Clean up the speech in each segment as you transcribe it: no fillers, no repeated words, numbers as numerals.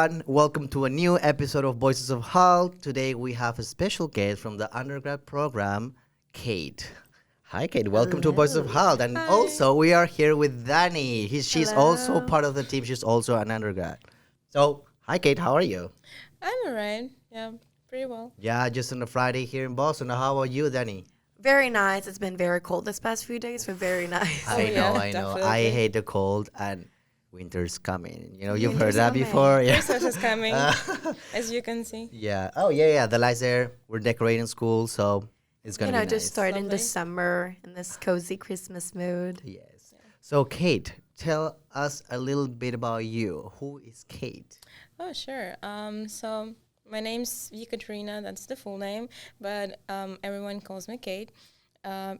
everyone. Welcome to a new episode of Voices of Hult. Today we have a special guest from the undergrad program, Kate. Hi, Kate. Welcome to Voices of Hello. Hult. And Hi. also we are here with Dani. She's also Hello. part of the team. She's also an undergrad. So, hi, Kate. How are you? I'm alright. Yeah, pretty well. Yeah, just on a Friday here in Boston. How are you, Dani? Very nice. It's been very cold this past few days, but very nice. Oh, I yeah, know, I know. I definitely. hate the cold and winter's coming. You've heard Winter's that coming. before. Yeah. Christmas is coming, as you can see. Yeah. Oh, yeah, yeah. The lights there. We're decorating school, so it's gonna be nice. Just starting Lovely. December in this cozy Christmas mood. Yes. So, Kate, tell us a little bit about you. Who is Kate? Oh, sure. So my name's Ekaterina. That's the full name, but everyone calls me Kate.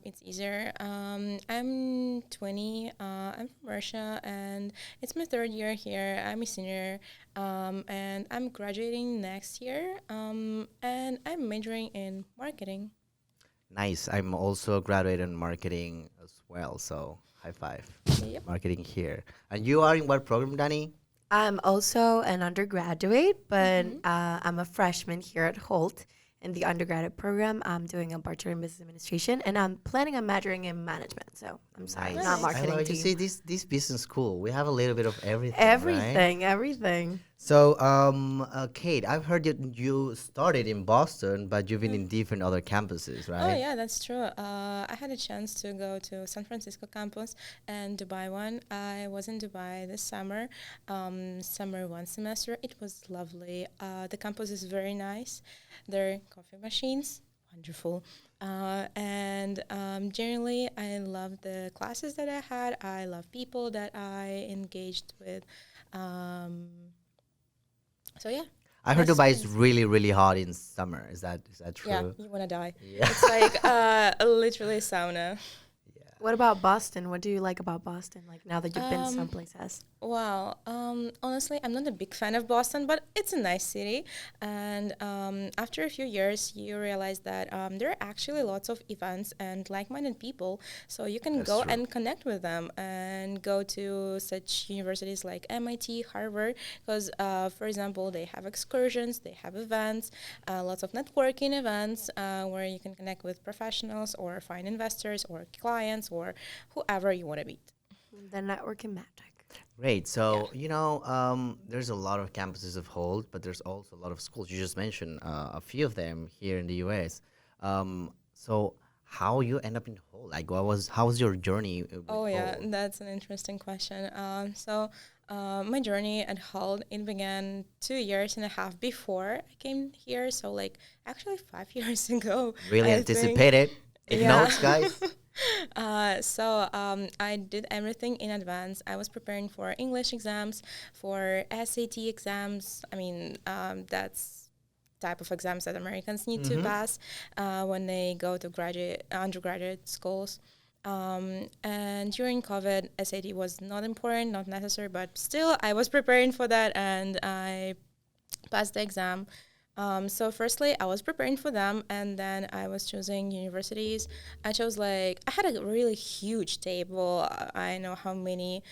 It's easier. I'm 20. I'm from Russia, and it's my third year here. I'm a senior, and I'm graduating next year. And I'm majoring in marketing. Nice. I'm also graduated in marketing as well, so high five. Yep. Marketing here. And you are in what program, Danny? I'm also an undergraduate, but Mm-hmm. I'm a freshman here at Hult in the undergraduate program. I'm doing a bachelor in business administration, and I'm planning on majoring in management. So I'm sorry, Nice. not Nice. marketing. I love it. You team. see, this business school, we have a little bit of everything, right? Everything. So, Kate, I've heard that you started in Boston, but you've been in different other campuses, right? Oh yeah, that's true. I had a chance to go to San Francisco campus and Dubai one. I was in Dubai this summer, summer one semester. It was lovely. The campus is very nice. There are coffee machines, wonderful. And generally, I love the classes that I had. I love people that I engaged with. Um, so yeah. I heard Nice Dubai is experience. really, really hot in summer. Is that true? Yeah, you wanna die. Yeah. It's like literally sauna. What about Boston? What do you like about Boston? Like now that you've been Um, some places. Wow. Honestly, I'm not a big fan of Boston, but it's a nice city. And after a few years, you realize that there are actually lots of events and like-minded people. So you can That's go true. and connect with them and go to such universities like MIT, Harvard, because, for example, they have excursions, they have events, lots of networking events where you can connect with professionals or find investors or clients or whoever you want to meet. The networking magic. Great. So, there's a lot of campuses of Hult, but there's also a lot of schools. You just mentioned a few of them here in the US. So, how you end up in Hult? Like, how was your journey with Oh yeah, Hult? that's an interesting question. My journey at Hull, it began 2 years and a half before I came here. So like actually 5 years ago. Really I think. anticipated. Take Yeah. notes, guys. I did everything in advance. I was preparing for English exams, for SAT exams. I mean, that's type of exams that Americans need to pass when they go to undergraduate schools. And during COVID, SAT was not important, not necessary, but still, I was preparing for that, and I passed the exam. So firstly, I was preparing for them, and then I was choosing universities. I chose I had a really huge table. I know how many,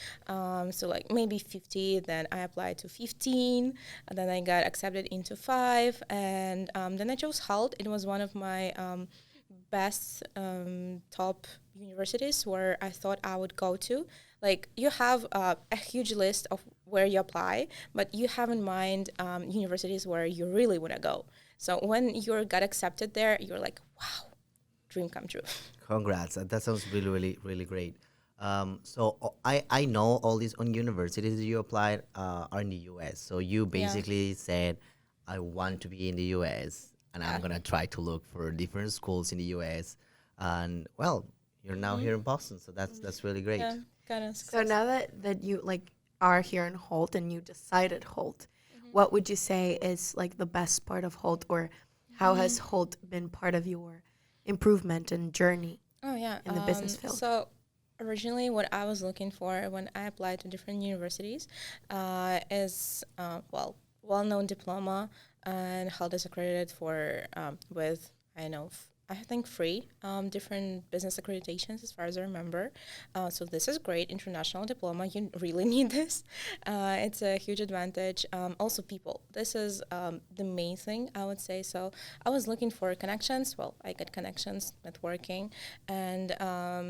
so like maybe 50. Then I applied to 15. And then I got accepted into 5, and then I chose Hult. It was one of my best top universities where I thought I would go to. Like you have a huge list of where you apply, but you have in mind universities where you really want to go. So when you got accepted there, you're like, wow, dream come true. Congrats. That sounds really, really, really great. I know all these on universities that you applied are in the US. So you Yeah. basically said, I want to be in the US and I'm Yeah. gonna try to look for different schools in the US. And well, you're now here in Boston, so that's really great. Yeah, kind of So success. now that you are here in Hult and you decided Hult, what would you say is like the best part of Hult, or how has Hult been part of your improvement and journey Oh yeah, in the business field? So originally, what I was looking for when I applied to different universities is well-known diploma, and Hult is accredited for with I know I think, free different business accreditations, as far as I remember. So this is great. International diploma, you really need this. It's a huge advantage. Also, people. This is the main thing, I would say. So I was looking for connections. Well, I got connections, networking, and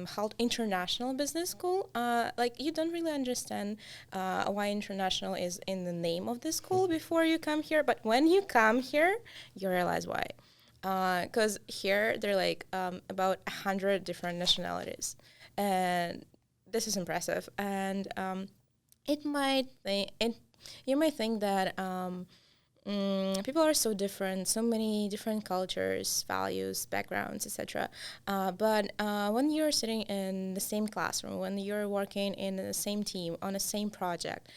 Hult International Business School. Like, you don't really understand why international is in the name of the school before you come here, but when you come here, you realize why. Because here they're like about 100 different nationalities, and this is impressive. And you might think that people are so different, so many different cultures, values, backgrounds, etc. But when you're sitting in the same classroom, when you're working in the same team on the same project,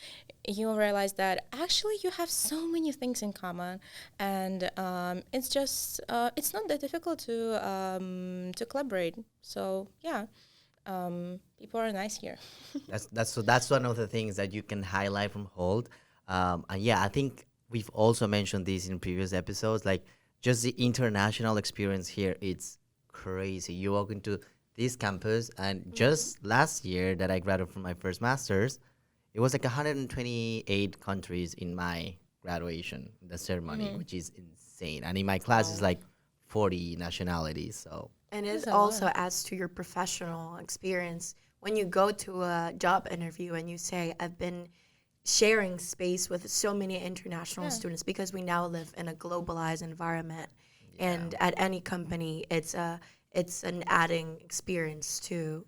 you'll realize that actually you have so many things in common, and it's just it's not that difficult to collaborate. So yeah, people are nice here. That's one of the things that you can highlight from Hold. And yeah, I think we've also mentioned this in previous episodes. Like, just the international experience here, it's crazy. You walk into this campus, and just last year that I graduated from my first master's, it was like 128 countries in my graduation, the ceremony, which is insane. And in my class, it's like 40 nationalities. So And That's it a also lot. adds to your professional experience. When you go to a job interview and you say, I've been sharing space with so many international Yeah. students, because we now live in a globalized environment. And at any company, it's an adding experience to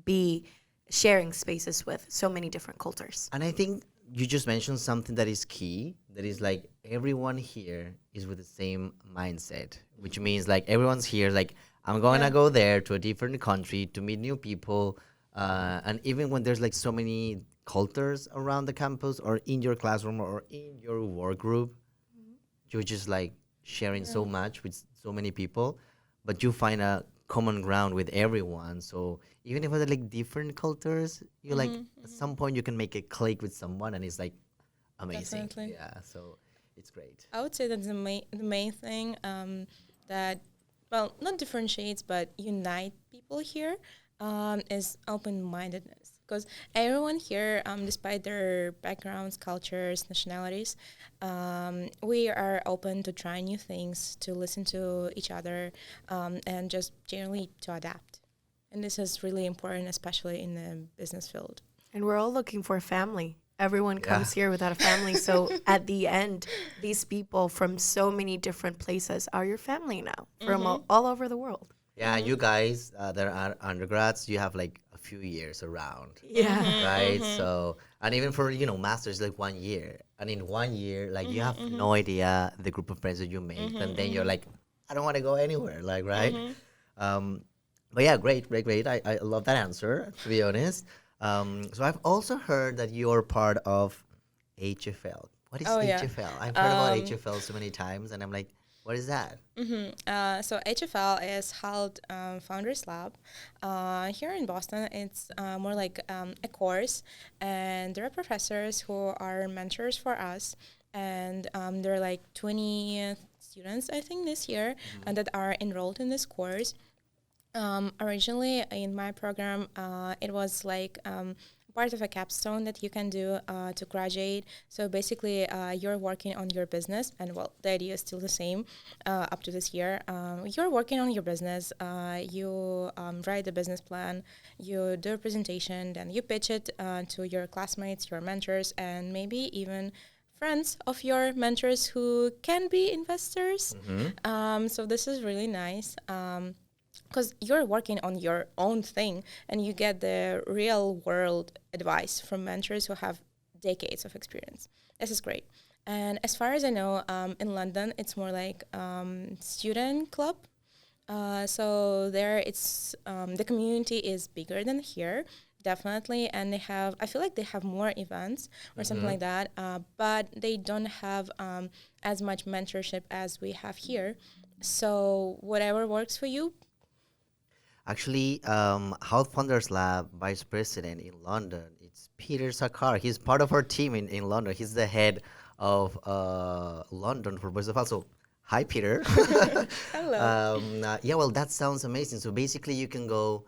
be sharing spaces with so many different cultures. And I think you just mentioned something that is key. That is like everyone here is with the same mindset, which means like everyone's here. Like, I'm going to Yeah. go there to a different country to meet new people. And even when there's like so many cultures around the campus or in your classroom or in your work group, you're just like sharing so much with so many people, but you find a common ground with everyone. So even if it's like different cultures, you like at some point you can make a click with someone, and it's like amazing. Definitely. Yeah, so it's great. I would say that the main thing that, well, not differentiates but unite people here is open-mindedness. Because everyone here, despite their backgrounds, cultures, nationalities, we are open to try new things, to listen to each other, and just generally to adapt. And this is really important, especially in the business field. And we're all looking for a family. Everyone comes Yeah. here without a family. So at the end, these people from so many different places are your family now, from all over the world. Yeah, you guys that are undergrads, you have like a few years around. Yeah. Right? So, and even for, masters, like 1 year. And in 1 year, like you have no idea the group of friends that you make. And then you're like, I don't want to go anywhere. Like, right? But yeah, great, great, great. I love that answer, to be honest. So I've also heard that you're part of HFL. What is Oh, yeah. HFL? I've heard about HFL so many times, and I'm like, what is that? So HFL is Hult Founders Lab. Here in Boston, it's more like a course, and there are professors who are mentors for us, and there are like 20 students, I think, this year that are enrolled in this course. Originally, in my program, it was like part of a capstone that you can do to graduate. So basically, you're working on your business, and well, the idea is still the same up to this year. You're working on your business. You write the business plan, you do a presentation, then you pitch it to your classmates, your mentors, and maybe even friends of your mentors who can be investors. So this is really nice. Because you're working on your own thing, and you get the real world advice from mentors who have decades of experience. This is great. And as far as I know, in London, it's more like student club. So there, it's the community is bigger than here, definitely, and I feel like they have more events or something like that, but they don't have as much mentorship as we have here. So whatever works for you. Actually, Hult Founders Lab Vice President in London, it's Peter Sakar. He's part of our team in London. He's the head of London for Voices of Hult. So Hi, Peter. Hello. Yeah, well, that sounds amazing. So basically, you can go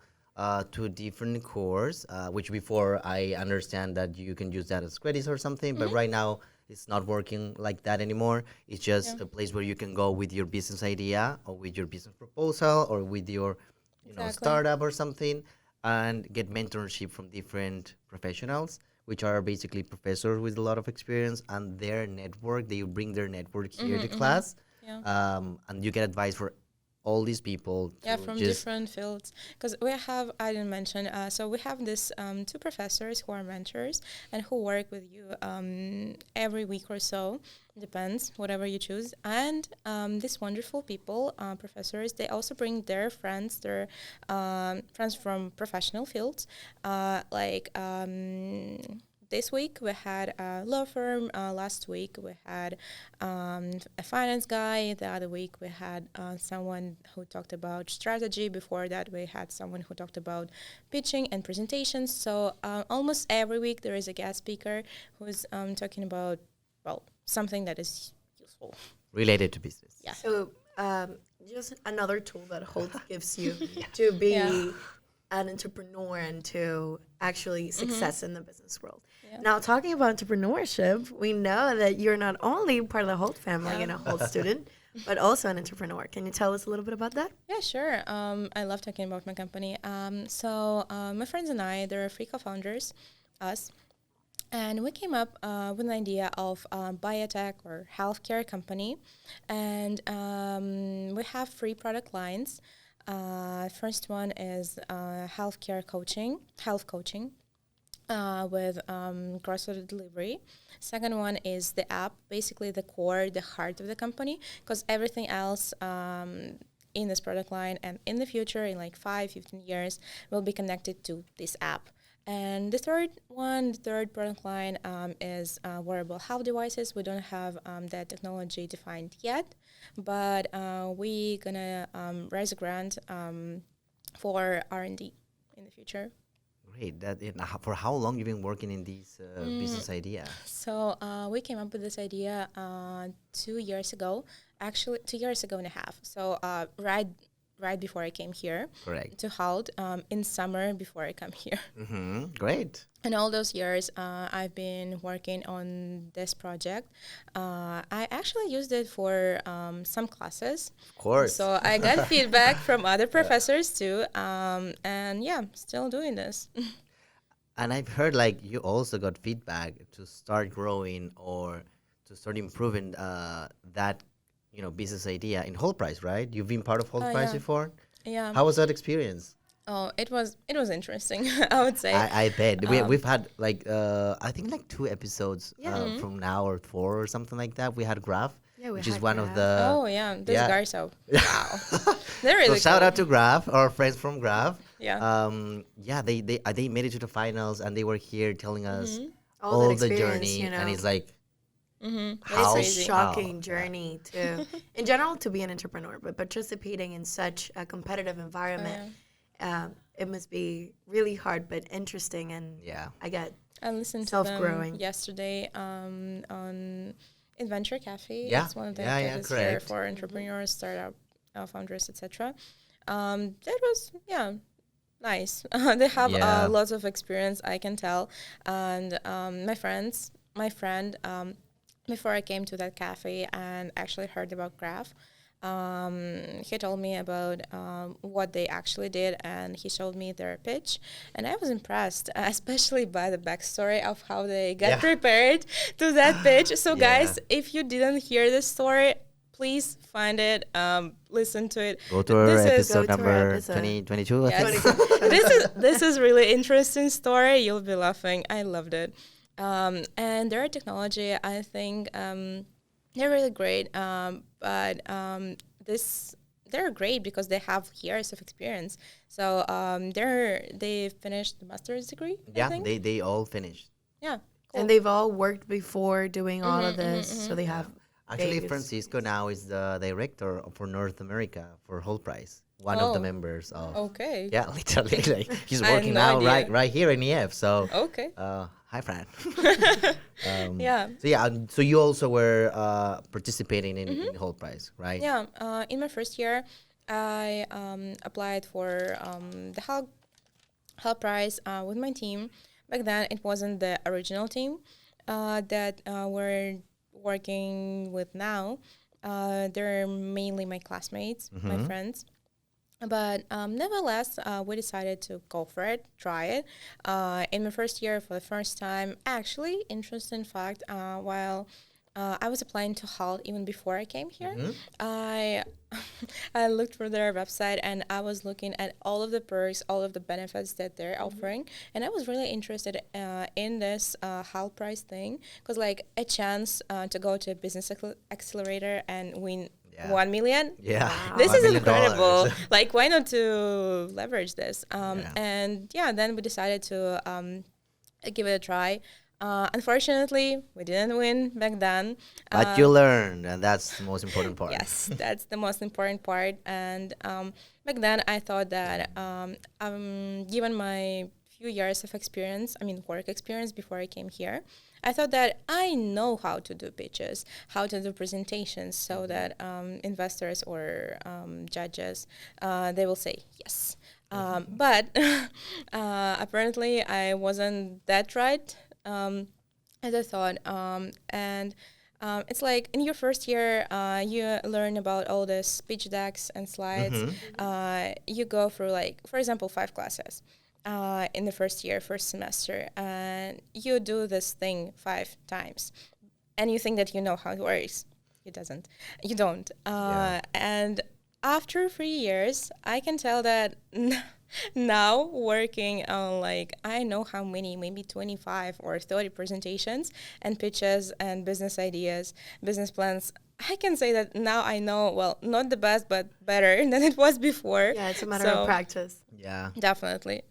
to a different course, which before I understand that you can use that as credits or something, but right now it's not working like that anymore. It's Yeah, just a place where you can go with your business idea or with your business proposal or with your, exactly. startup or something, and get mentorship from different professionals, which are basically professors with a lot of experience and their network. They bring their network here to class, Yeah. and you get advice for all these people Yeah, to from just different fields. Because we have, I didn't mention, so we have this two professors who are mentors and who work with you every week or so. Depends, whatever you choose. And these wonderful people, professors, they also bring their friends from professional fields, like this week we had a law firm. Last week we had a finance guy. The other week we had someone who talked about strategy. Before that we had someone who talked about pitching and presentations. So almost every week there is a guest speaker who's talking about, well, something that is useful. related to business. Yeah. So, just another tool that Hult gives you to be Yeah. an entrepreneur and to actually success in the business world. Yeah. Now, talking about entrepreneurship, we know that you're not only part of the Hult family and a Hult student, but also an entrepreneur. Can you tell us a little bit about that? Yeah, sure. I love talking about my company. So my friends and I, there are three co-founders, us, and we came up with an idea of biotech or healthcare company, and we have three product lines. First one is health coaching. With grocery delivery. Second one is the app, basically the core, the heart of the company, because everything else in this product line and in the future, in like 5, 15 years, will be connected to this app. And the third product line is wearable health devices. We don't have that technology defined yet, but we're gonna raise a grant for R&D in the future. Great. For how long you've been working in this business idea? So we came up with this idea 2 years ago, actually 2 years ago and a half. So right before I came here Correct. to Hult, in summer before I come here. Great. And all those years, I've been working on this project. I actually used it for some classes. Of course. So I got feedback from other professors too. And yeah, still doing this. And I've heard like you also got feedback to start growing or to start improving that business idea in Whole Price, right? You've been part of Whole Price Yeah. before. Yeah. How was that experience? Oh, it was interesting, I would say. I bet we've had like I think like 2 episodes from now or 4 or something like that. We had Graph, Yeah, we which is had one of Graph. the Oh yeah, these yeah. guys are wow. They're So really shout cool. out to Graph, our friends from Graph. Yeah. Yeah, they made it to the finals and they were here telling us All that all the experience, journey, you know. and it's like It's how a crazy. shocking how- journey to, in general, to be an entrepreneur, but participating in such a competitive environment, it must be really hard but interesting, and Yeah. I get I listened to self-growing. them yesterday on Adventure Cafe. Yeah. It's one of the Yeah, cafes here correct. for entrepreneurs, startup founders, etc. That was nice. They have Yeah. lots of experience, I can tell. And my friend, before I came to that cafe and actually heard about Graph, he told me about what they actually did, and he showed me their pitch, and I was impressed, especially by the backstory of how they got Yeah. prepared to that pitch. So Yeah. guys, if you didn't hear this story, please find it, listen to it. Go to our This is- Go episode to our number episode. 2022, I Yes. think. this is really interesting story. You'll be laughing. I loved it. And their technology, I think, they're really great. But they're great because they have years of experience. So they finished the master's degree. I Yeah, think. they all finished. Yeah. Cool. And they've all worked before doing all of this, so they have Actually, days. Francisco now is the director for North America for Whole Price. One of the Oh. members of. Okay. Yeah, literally, like he's I had working no now idea. right here in EF. So Okay. Hi, Fran. Yeah. So yeah, so you also were participating in Hult Prize, right? Yeah, in my first year, I applied for the Hult Prize with my team. Back then, it wasn't the original team that we're working with now. They're mainly my classmates, my friends. But nevertheless, we decided to go for it, try it. In my first year, for the first time, actually, interesting fact, while I was applying to Hult even before I came here, I I looked for their website and I was looking at all of the perks, all of the benefits that they're offering, and I was really interested in this Hult Prize thing because like a chance to go to a business accelerator and win Yeah. 1 million. Yeah. This $1 is million. incredible. Like, why not to leverage this? Yeah. And yeah, then we decided to give it a try. Unfortunately, we didn't win back then. But you learned, and that's the most important part. Yes, that's the most important part. And back then, I thought that given my few years of experience, I mean, work experience before I came here, I thought that I know how to do pitches, how to do presentations, so that investors or judges, they will say yes. But apparently, I wasn't that right as I thought. And it's like in your first year, you learn about all this pitch decks and slides. You go through, like, for example, 5 classes in the first year, first semester, and you do this thing 5 times, and you think that you know how it works. It doesn't. You don't. And after 3 years, I can tell that now working on, like, I know how many, maybe 25 or 30 presentations and pitches and business ideas, business plans. I can say that now I know, well, not the best, but better than it was before. Yeah, it's a matter of practice. Yeah. Definitely.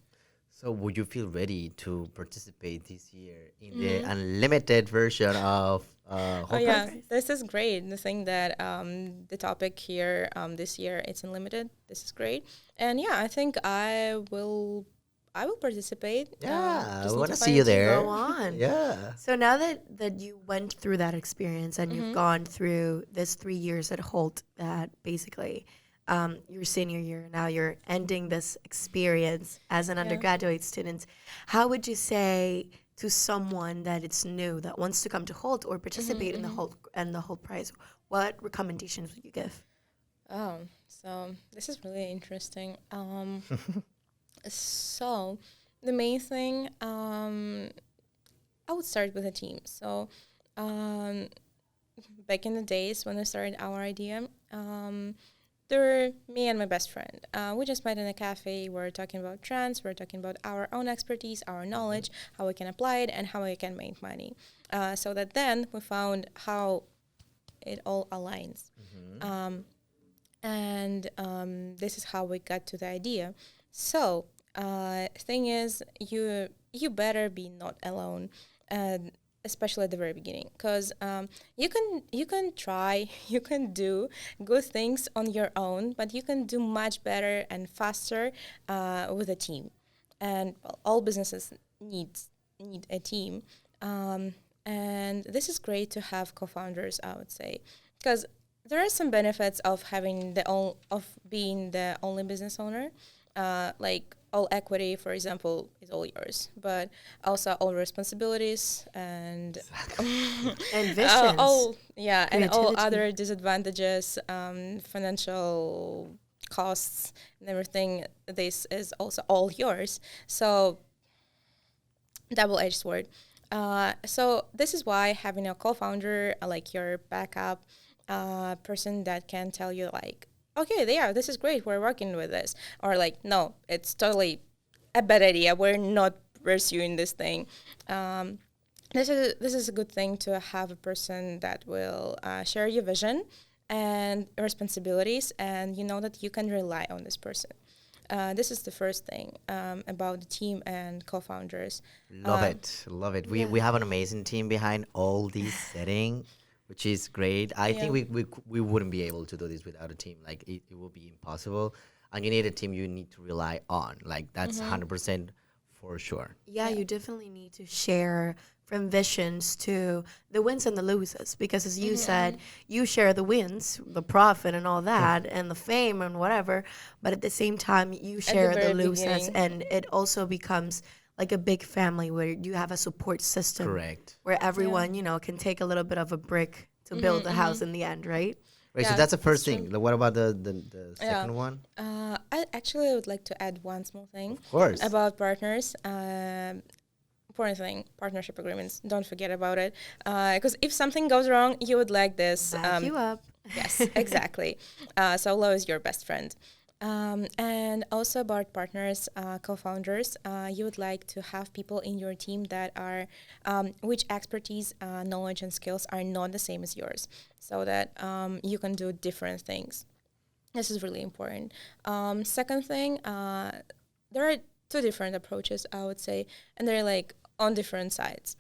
So would you feel ready to participate this year in the unlimited version of Hult Oh yeah, Prize? this is great. The thing that the topic here this year, it's unlimited. This is great, and yeah, I think I will participate. Yeah, Just I need want to to see find you a team. there. Go on. Yeah. So now that you went through that experience and you've gone through this 3 years at Hult, that basically your senior year, now you're ending this experience as an undergraduate student, how would you say to someone that it's new, that wants to come to Hult or participate in the Hult Prize, what recommendations would you give? Oh, so this is really interesting. So the main thing, I would start with a team. So back in the days when we started our idea, there were me and my best friend. We just met in a cafe. We're talking about trends. We're talking about our own expertise, our knowledge, how we can apply it, and how we can make money. So that then we found how it all aligns. And this is how we got to the idea. So thing is, you better be not alone, especially at the very beginning, because you can try, you can do good things on your own, but you can do much better and faster with a team. And well, all businesses need a team, and this is great to have co-founders, I would say, because there are some benefits of having of being the only business owner, like all equity, for example, is all yours, but also all responsibilities and And visions. and all Creativity. other disadvantages, financial costs and everything. This is also all yours. So double-edged sword. So this is why having a co-founder, like your backup person that can tell you, like, okay, yeah, this is great, we're working with this, or like, no, it's totally a bad idea, we're not pursuing this thing. This is a good thing to have a person that will share your vision and responsibilities, and you know that you can rely on this person. This is the first thing about the team and co-founders. Love it. We have an amazing team behind all these setting, which is great. I think we wouldn't be able to do this without a team. Like it will be impossible. And you need a team you need to rely on. Like that's 100% for sure. Yeah, you definitely need to share from visions to the wins and the loses, because as you said, you share the wins, the profit and all that, and the fame and whatever, but at the same time you At the share the very loses, beginning. and it also becomes like a big family where you have a support system Correct. where everyone, you know, can take a little bit of a brick to build the house in the end, right? Right. So Yeah, that's the that's first true. thing. What about the Yeah. second one? I actually would like to add one small thing Of course. about partners. Important thing, partnership agreements. Don't forget about it. Because if something goes wrong, you would like this. Back you up. Yes, exactly. Solo is your best friend. And also about partners, co-founders, you would like to have people in your team that are, which expertise, knowledge, and skills are not the same as yours, so that you can do different things. This is really important. Second thing, there are two different approaches, I would say, and they're like on different sides.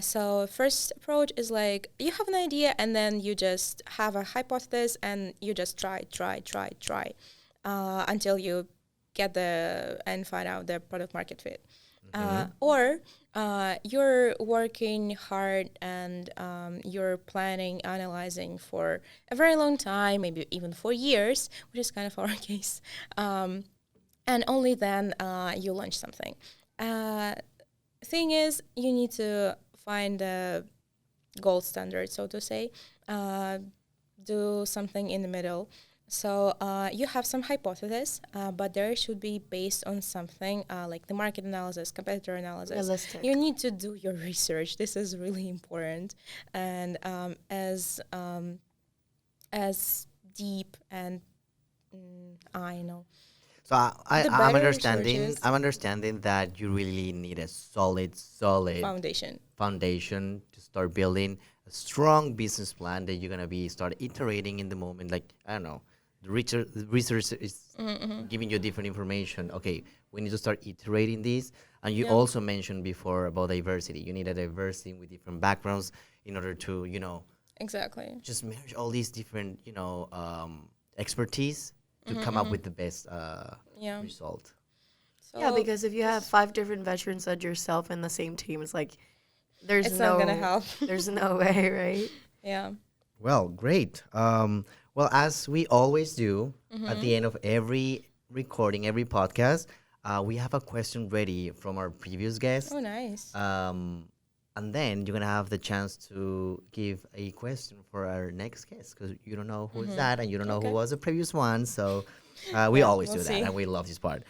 So first approach is like you have an idea and then you just have a hypothesis and you just try until you get and find out the product market fit. Or you're working hard and you're planning, analyzing for a very long time, maybe even for years, which is kind of our case. And only then you launch something. Thing is, you need to find the gold standard, so to say, do something in the middle. So you have some hypothesis, but there should be based on something like the market analysis, competitor analysis. Realistic. You need to do your research. This is really important, and as deep and I know. So The I'm better understanding. research is I'm understanding that you really need a solid foundation. foundation to start building a strong business plan that you're gonna be start iterating in the moment. Like I don't know, the research is giving you different information. Okay, we need to start iterating these. And you Yeah. also mentioned before about diversity. You need a diversity with different backgrounds in order to Exactly. just merge all these different expertise to come up with the best Yeah. result. So Yeah, because if you have 5 different veterans and yourself in the same team, it's like there's it's no not gonna help. there's no way, right? Yeah. Well, great. Well, as we always do at the end of every recording, every podcast, we have a question ready from our previous guest. Oh, nice. And then you're going to have the chance to give a question for our next guest because you don't know who is that and you don't know who Okay. was the previous one. So we Yeah, always we'll do see. that and we love this part.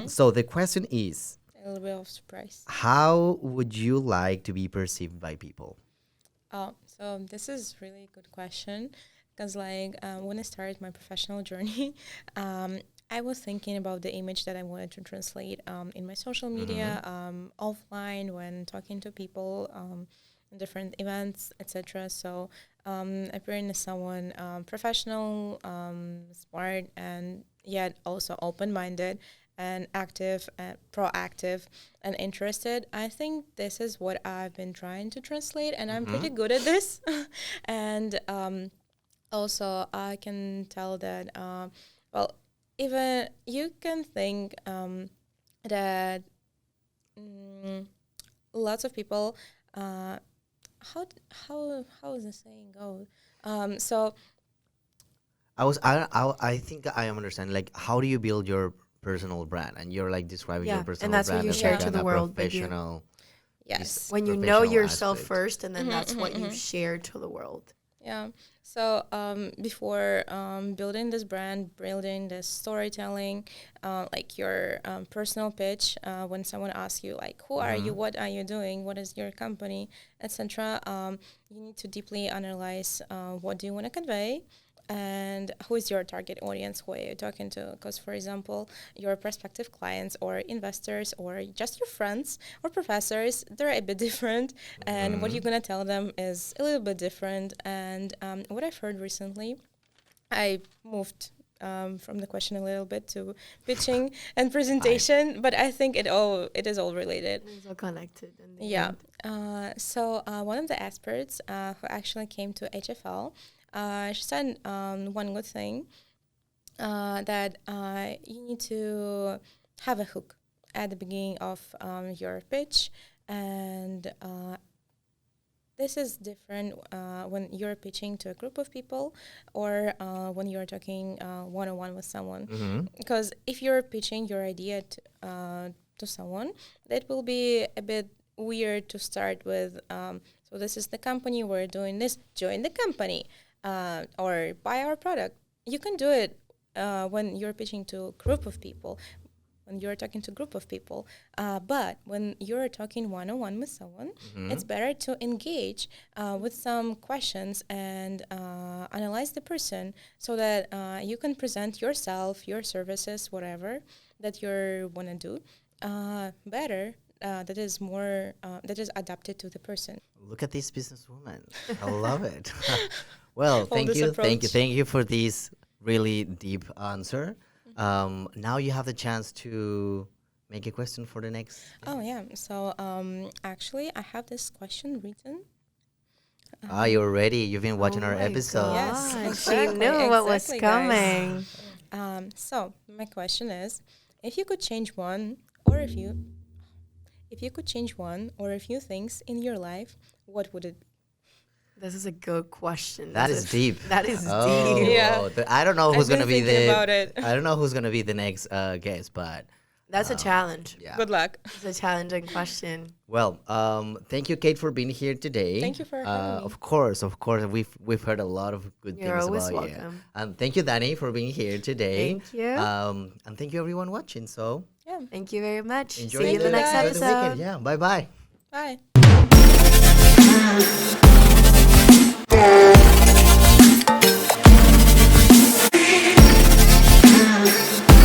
So the question is, A little bit of surprise. how would you like to be perceived by people? So this is really a good question because like when I started my professional journey, I was thinking about the image that I wanted to translate in my social media, offline when talking to people, in different events, etc. So appearing as someone professional, smart, and yet also open-minded and active and proactive and interested. I think this is what I've been trying to translate, and I'm pretty good at this. And also, I can tell that, well, even you can think that lots of people, how does the saying go? So I think I am understanding. Like, how do you build your personal brand? And you're like describing Yeah, your and personal that's what brand you as share like to the a world, but you- professional. yes. When you know professional yourself aspect. first, and then that's what you share to the world. Yeah. So before building this brand, building this storytelling, like your personal pitch, when someone asks you like, "Who are you? What are you doing? What is your company?" etc. You need to deeply analyze what do you want to convey, and who is your target audience, who are you talking to. Because, for example, your prospective clients or investors or just your friends or professors, they're a bit different, and what you're going to tell them is a little bit different. And what I've heard recently, I moved from the question a little bit to pitching and presentation, but I think it is all related. It's all connected. In the Yeah. end. So one of the experts who actually came to HFL, she said one good thing that you need to have a hook at the beginning of your pitch, and this is different when you're pitching to a group of people or when you're talking one-on-one with someone. Because if you're pitching your idea to someone, that will be a bit weird to start with. So this is the company, we're doing this, join the company, or buy our product. You can do it when you're pitching to a group of people, when you're talking to a group of people. But when you're talking one-on-one with someone, it's better to engage with some questions and analyze the person so that you can present yourself, your services, whatever that you want to do better. That is more that is adapted to the person. Look at these businesswomen. I love it. Well, thank this you, approach. thank you for this really deep answer. Now you have the chance to make a question for the next. Oh yeah. So actually, I have this question written. You're ready. You've been watching Oh our my episodes. Yes, gosh, exactly, she knew what was exactly, guys. coming. So my question is, if you could change one or a few things in your life, what would it be? This is a good question. That is deep. That is Oh, deep. Yeah. I don't know who's I've gonna been be thinking the. about it. I don't know who's gonna be the next guest, but That's a challenge. yeah. Good luck. It's a challenging question. Well, thank you, Kate, for being here today. Thank you for having me. Of course, we've heard a lot of good You're things always about you. welcome. And thank you, Danny, for being here today. Thank you. And thank you, everyone watching. So Yeah. Thank you very much. enjoy See you in the next guys. enjoy the weekend. episode. Yeah. Bye bye. Bye.